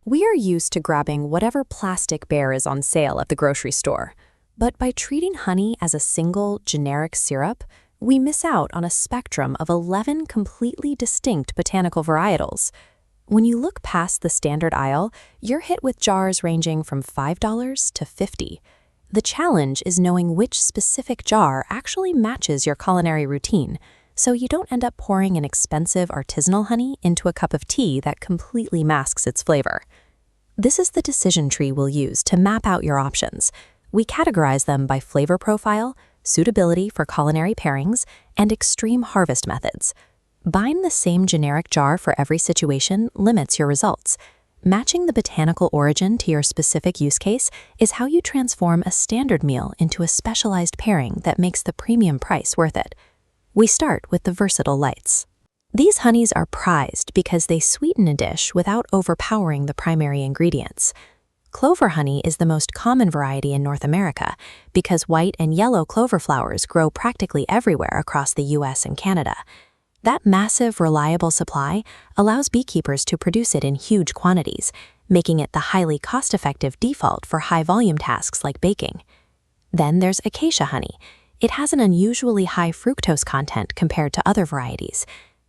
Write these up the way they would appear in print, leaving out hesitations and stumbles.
We are used to grabbing whatever plastic bear is on sale at the grocery store. But by treating honey as a single, generic syrup, we miss out on a spectrum of 11 completely distinct botanical varietals. When you look past the standard aisle, you're hit with jars ranging from $5 to $50. The challenge is knowing which specific jar actually matches your culinary routine, so you don't end up pouring an expensive artisanal honey into a cup of tea that completely masks its flavor. This is the decision tree we'll use to map out your options. We categorize them by flavor profile, suitability for culinary pairings, and extreme harvest methods. Buying the same generic jar for every situation limits your results. Matching the botanical origin to your specific use case is how you transform a standard meal into a specialized pairing that makes the premium price worth it. We start with the versatile lights. These honeys are prized because they sweeten a dish without overpowering the primary ingredients. Clover honey is the most common variety in North America because white and yellow clover flowers grow practically everywhere across the US and Canada. That massive, reliable supply allows beekeepers to produce it in huge quantities, making it the highly cost-effective default for high-volume tasks like baking. Then there's Acacia honey. It has an unusually high fructose content compared to other varieties.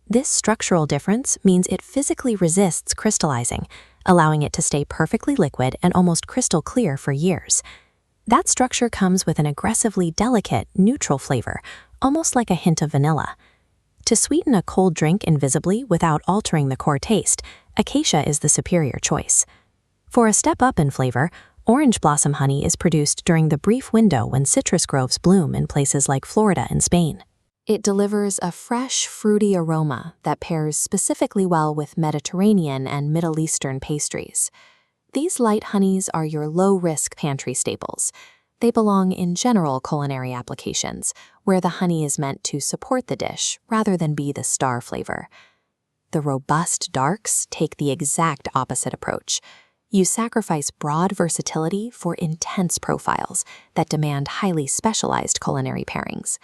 This structural difference means it physically resists crystallizing, allowing it to stay perfectly liquid and almost crystal clear for years. That structure comes with an aggressively delicate, neutral flavor, almost like a hint of vanilla. To sweeten a cold drink invisibly without altering the core taste, Acacia is the superior choice. For a step up in flavor, orange blossom honey is produced during the brief window when citrus groves bloom in places like Florida and Spain. It delivers a fresh, fruity aroma that pairs specifically well with Mediterranean and Middle Eastern pastries. These light honeys are your low-risk pantry staples. They belong in general culinary applications, where the honey is meant to support the dish rather than be the star flavor. The robust darks take the exact opposite approach. You sacrifice broad versatility for intense profiles that demand highly specialized culinary pairings.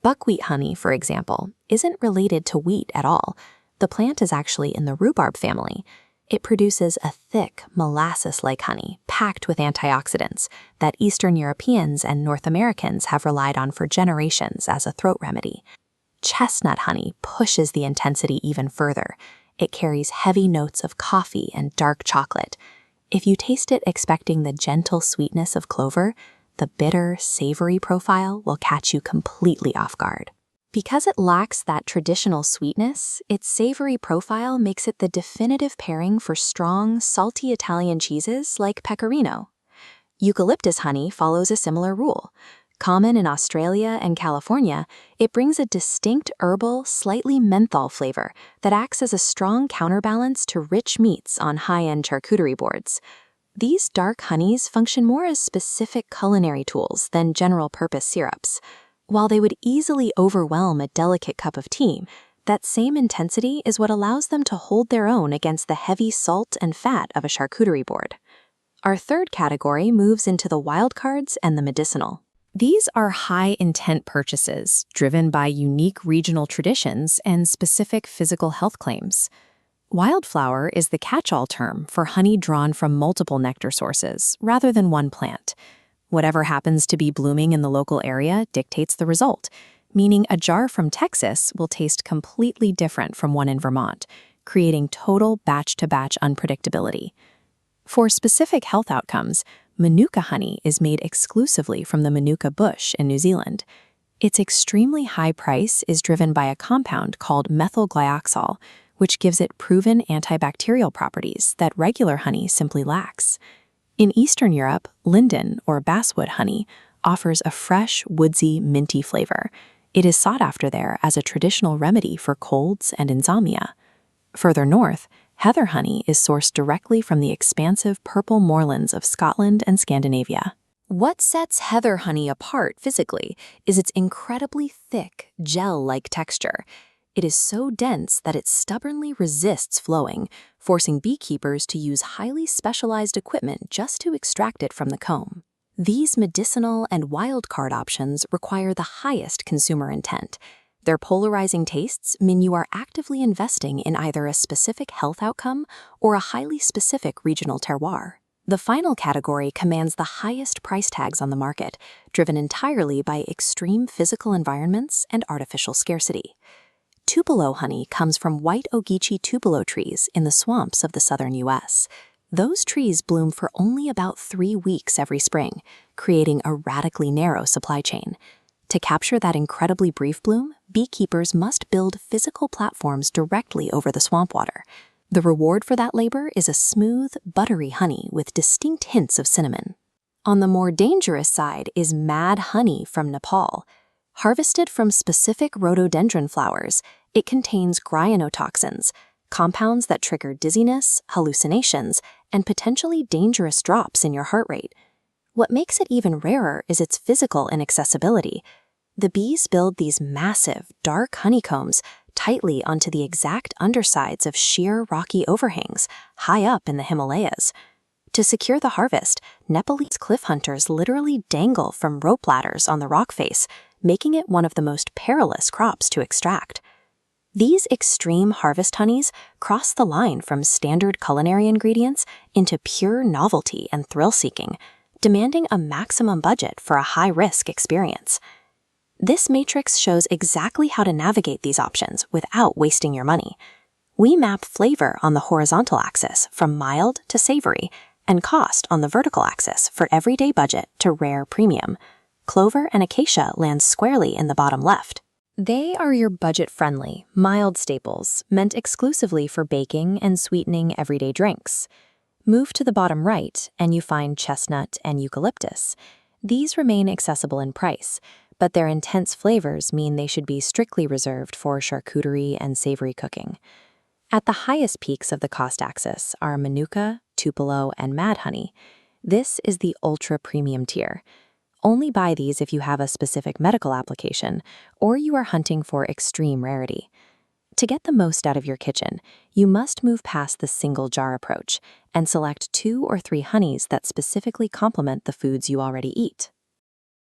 Buckwheat honey, for example, isn't related to wheat at all. The plant is actually in the rhubarb family. It produces a thick, molasses-like honey packed with antioxidants that Eastern Europeans and North Americans have relied on for generations as a throat remedy. Chestnut honey pushes the intensity even further. It carries heavy notes of coffee and dark chocolate. If you taste it expecting the gentle sweetness of clover, the bitter, savory profile will catch you completely off guard. Because it lacks that traditional sweetness, its savory profile makes it the definitive pairing for strong, salty Italian cheeses like pecorino. Eucalyptus honey follows a similar rule. Common in Australia and California, it brings a distinct herbal, slightly menthol flavor that acts as a strong counterbalance to rich meats on high-end charcuterie boards. These dark honeys function more as specific culinary tools than general-purpose syrups. While they would easily overwhelm a delicate cup of tea, that same intensity is what allows them to hold their own against the heavy salt and fat of a charcuterie board. Our third category moves into the wildcards and the medicinal. These are high-intent purchases driven by unique regional traditions and specific physical health claims. Wildflower is the catch-all term for honey drawn from multiple nectar sources rather than one plant. Whatever happens to be blooming in the local area dictates the result, meaning a jar from Texas will taste completely different from one in Vermont, creating total batch-to-batch unpredictability. For specific health outcomes, Manuka honey is made exclusively from the Manuka bush in New Zealand. Its extremely high price is driven by a compound called methylglyoxal, which gives it proven antibacterial properties that regular honey simply lacks. In Eastern Europe, linden or basswood honey offers a fresh, woodsy, minty flavor. It is sought after there as a traditional remedy for colds and insomnia. Further north, heather honey is sourced directly from the expansive purple moorlands of Scotland and Scandinavia. What sets heather honey apart physically is its incredibly thick, gel-like texture. It is so dense that it stubbornly resists flowing, forcing beekeepers to use highly specialized equipment just to extract it from the comb. These medicinal and wildcard options require the highest consumer intent. Their polarizing tastes mean you are actively investing in either a specific health outcome or a highly specific regional terroir. The final category commands the highest price tags on the market, driven entirely by extreme physical environments and artificial scarcity. Tupelo honey comes from white Ogeechee tupelo trees in the swamps of the southern U.S. Those trees bloom for only about 3 weeks every spring, creating a radically narrow supply chain. To capture that incredibly brief bloom, beekeepers must build physical platforms directly over the swamp water. The reward for that labor is a smooth, buttery honey with distinct hints of cinnamon. On the more dangerous side is mad honey from Nepal. Harvested from specific rhododendron flowers, it contains cyanotoxins, compounds that trigger dizziness, hallucinations, and potentially dangerous drops in your heart rate. What makes it even rarer is its physical inaccessibility. The bees build these massive, dark honeycombs tightly onto the exact undersides of sheer rocky overhangs high up in the Himalayas. To secure the harvest, Nepalese cliff hunters literally dangle from rope ladders on the rock face, making it one of the most perilous crops to extract. These extreme harvest honeys cross the line from standard culinary ingredients into pure novelty and thrill-seeking, demanding a maximum budget for a high-risk experience. This matrix shows exactly how to navigate these options without wasting your money. We map flavor on the horizontal axis from mild to savory, and cost on the vertical axis for everyday budget to rare premium. Clover and Acacia land squarely in the bottom left. They are your budget-friendly, mild staples meant exclusively for baking and sweetening everyday drinks. Move to the bottom right and you find chestnut and eucalyptus. These remain accessible in price, but their intense flavors mean they should be strictly reserved for charcuterie and savory cooking. At the highest peaks of the cost axis are Manuka, Tupelo, and Mad Honey. This is the ultra-premium tier. Only buy these if you have a specific medical application or you are hunting for extreme rarity. To get the most out of your kitchen, you must move past the single jar approach and select 2 or 3 honeys that specifically complement the foods you already eat.